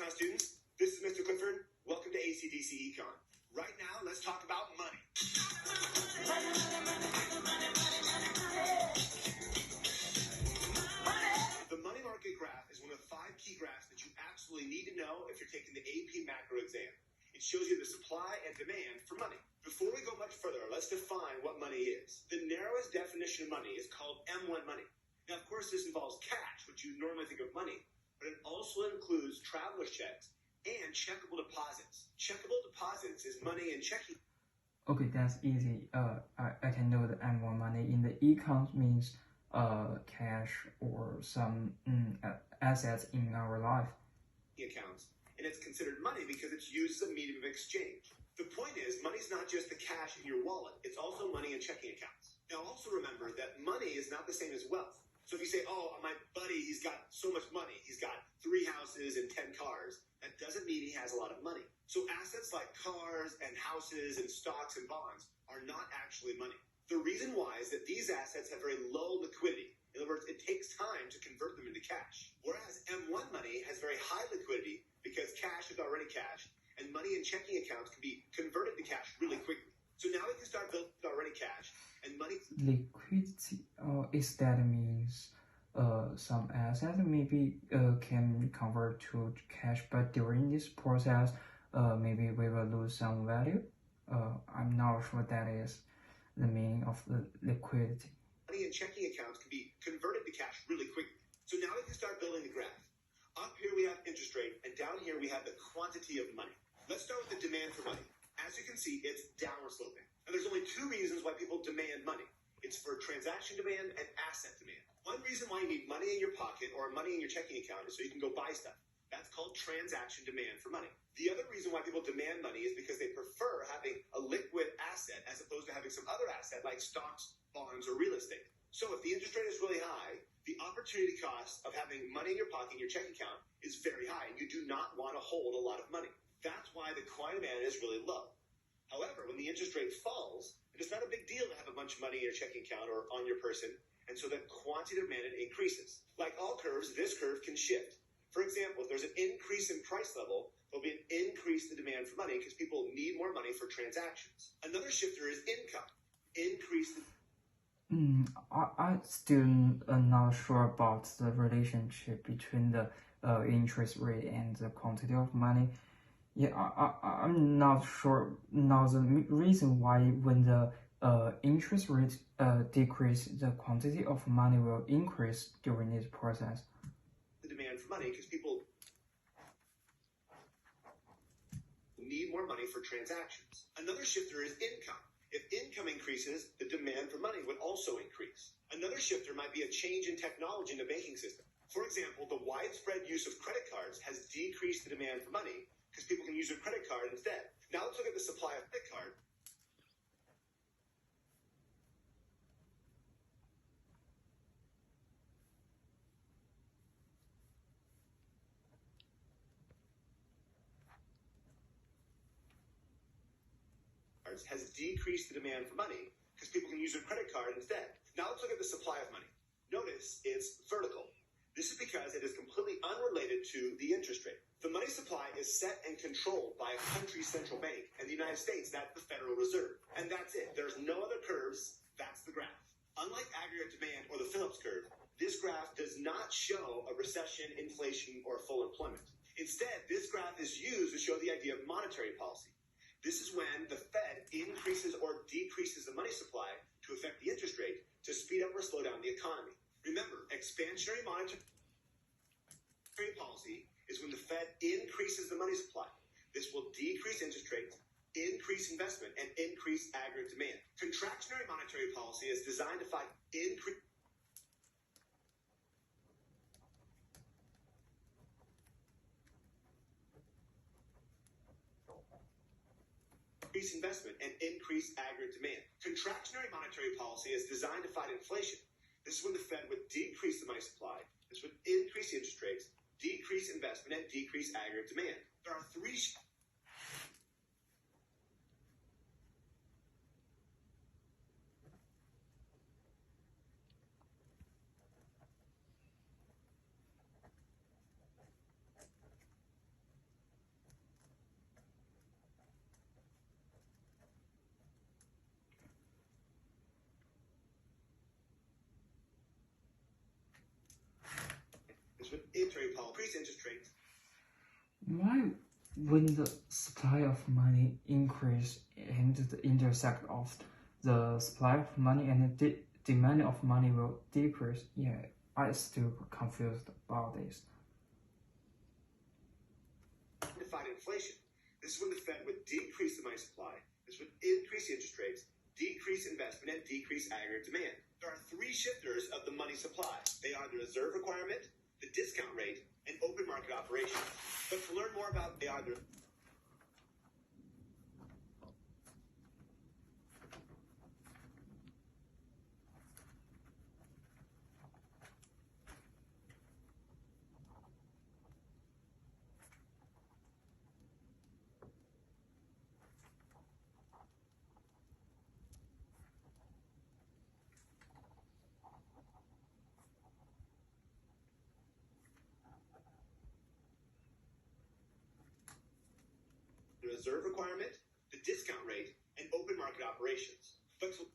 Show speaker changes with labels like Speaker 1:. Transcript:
Speaker 1: Econ students, this is Mr. Clifford. Welcome to ACDC Econ. Right now, let's talk about money. The money market graph is one of the 5 key graphs that you absolutely need to know if you're taking the AP macro exam. It shows you the supply and demand for money. Before we go much further, let's define what money is. The narrowest definition of money is called M1 money. Now, of course, this involves cash, which you normally think of money, but it also includes traveler's checks and checkable deposits. Checkable deposits is money in checking.
Speaker 2: Okay, that's easy. I can know the M1 money in the econ means cash or some assets in our life.
Speaker 1: Accounts, and it's considered money because it's used as a medium of exchange. The point is, money's not just the cash in your wallet, it's also money in checking accounts. Now also remember that money is not the same as wealth. So if you say, oh, my buddy, he's got so much money, he's got 3 houses and 10 cars, that doesn't mean he has a lot of money. So assets like cars and houses and stocks and bonds are not actually money. The reason why is that these assets have very low liquidity. In other words, it takes time to convert them into cash. Whereas M1 money has very high liquidity because cash is already cash, and money in checking accounts can be converted to cash really quickly. So now we can start building already cash and money.
Speaker 2: Liquidity, is that means some assets maybe can convert to cash, but during this process, maybe we will lose some value. I'm not sure that is the meaning of the liquidity.
Speaker 1: Money in checking accounts can be converted to cash really quickly. So now we can start building the graph. Up here we have interest rate, and down here we have the quantity of money. Let's start with the demand for money. As you can see, it's downward sloping. And there's only 2 reasons why people demand money. It's for transaction demand and asset demand. One reason why you need money in your pocket or money in your checking account is so you can go buy stuff. That's called transaction demand for money. The other reason why people demand money is because they prefer having a liquid asset as opposed to having some other asset like stocks, bonds, or real estate. So if the interest rate is really high, the opportunity cost of having money in your pocket, in your checking account, is very high, and you do not want to hold a lot of money. That's why the quantity demand is really low. However, when the interest rate falls, it's not a big deal to have a bunch of money in your checking account or on your person, and so the quantity demanded increases. Like all curves, this curve can shift. For example, if there's an increase in price level, there'll be an increase in demand for money because people need more money for transactions. Another shifter is income. Increase the
Speaker 2: I still not sure about the relationship between the interest rate and the quantity of money. Yeah, I'm not sure now the reason why when the interest rate decrease, the quantity of money will increase during this process.
Speaker 1: The demand for money because people need more money for transactions. Another shifter is income. If income increases, the demand for money would also increase. Another shifter might be a change in technology in the banking system. For example, the widespread use of credit cards has decreased the demand for money because people can use their credit card instead. Now let's look at the supply of credit card. Has decreased the demand for money because people can use their credit card instead. Now let's look at the supply of money. Notice it's vertical. This is because it is completely unrelated to the interest rate. The money supply is set and controlled by a country's central bank. In the United States, that's the Federal Reserve. And that's it. There's no other curves. That's the graph. Unlike aggregate demand or the Phillips curve, this graph does not show a recession, inflation, or full employment. Instead, this graph is used to show the idea of monetary policy. This is when the Fed increases or decreases the money supply to affect the interest rate to speed up or slow down the economy. Remember, expansionary monetary policy is when the Fed increases the money supply. This will decrease interest rates, increase investment, and increase aggregate demand. Contractionary monetary policy is designed to fight increase investment and increase aggregate demand. Contractionary monetary policy is designed to fight inflation. This is when the Fed would decrease the money supply. This would increase interest rates, decrease investment, and decrease aggregate demand. There are 3 increase interest rates.
Speaker 2: Why, when the supply of money increase and the intersect of the supply of money and the demand of money will decrease? Yeah, I still confused about this.
Speaker 1: To fight inflation. This is when the Fed would decrease the money supply. This would increase interest rates, decrease investment, and decrease aggregate demand. There are three shifters of the money supply. They are the reserve requirement, the discount rate, and open market operations. But to learn more about they are the reserve requirement, the discount rate, and open market operations. But to